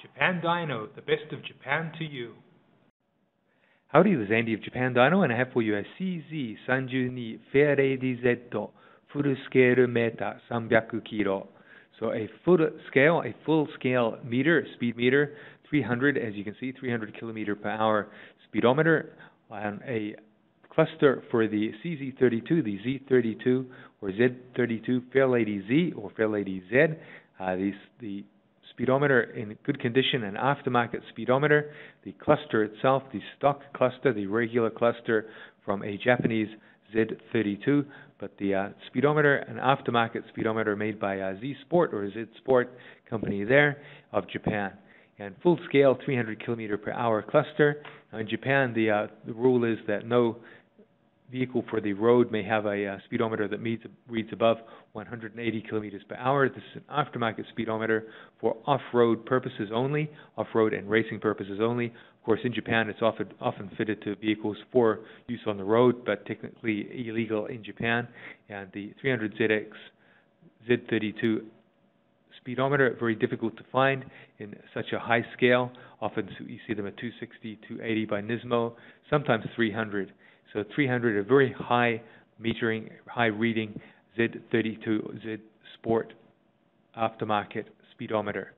Japan Dyno, the best of Japan to you. Howdy, this is Andy of Japan Dyno, and I have for you a CZ32 FAIRLADY Z full scale meter 300 kilo. So a full scale meter, speed meter, 300, as you can see, 300 kilometer per hour speedometer, on a cluster for the CZ32, the Z32 or Z32 FAIRLADY Z or FAIRLADY Z. The speedometer in good condition, an aftermarket speedometer. The cluster itself, the stock cluster, the regular cluster from a Japanese Z32, but the speedometer, an aftermarket speedometer made by Z Sport or Z Sport company there of Japan. And full scale 300 kilometer per hour cluster. Now in Japan, the rule is that no vehicle for the road may have a speedometer that reads above 180 kilometers per hour. This is an aftermarket speedometer for off-road purposes only, off-road and racing purposes only. Of course, in Japan, it's often fitted to vehicles for use on the road, but technically illegal in Japan. And the 300ZX Z32 speedometer, very difficult to find in such a high scale. Often you see them at 260, 280 by NISMO, sometimes 300. So 300, a very high metering, high reading Z32 Z Sport aftermarket speedometer.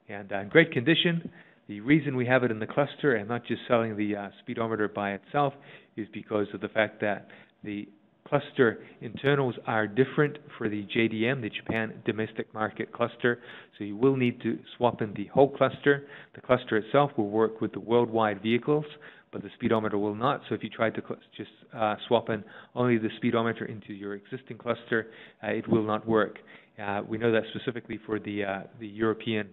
And in great condition. The reason we have it in the cluster and not just selling the speedometer by itself is because of the fact that the cluster internals are different for the JDM, the Japan Domestic Market Cluster. So you will need to swap in the whole cluster. The cluster itself will work with the worldwide vehicles, but the speedometer will not. So if you try to just swap in only the speedometer into your existing cluster, it will not work. We know that specifically for the European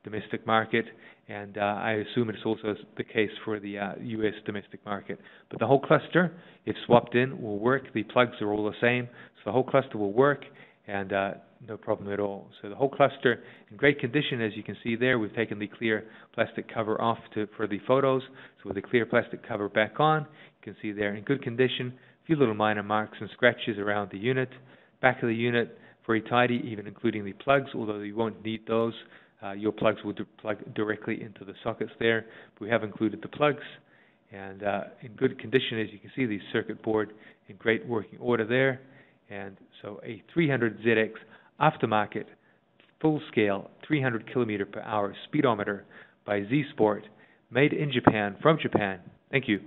domestic market, and I assume it's also the case for the U.S. domestic market. But the whole cluster, if swapped in, will work. The plugs are all the same, so the whole cluster will work, and no problem at all. So the whole cluster in great condition, as you can see there. We've taken the clear plastic cover off for the photos, so with the clear plastic cover back on, you can see there in good condition. A few little minor marks and scratches around the unit. Back of the unit, very tidy, even including the plugs, although you won't need those. Your plugs will plug directly into the sockets there. But we have included the plugs, and in good condition, as you can see, the circuit board in great working order there. And so a 300ZX aftermarket, full-scale, 300 kilometer per hour speedometer by Z Sport, made in Japan, from Japan. Thank you.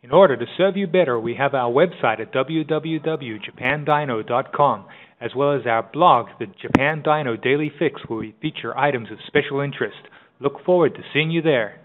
In order to serve you better, we have our website at www.japandyno.com, as well as our blog, the Japan Dyno Daily Fix, where we feature items of special interest. Look forward to seeing you there.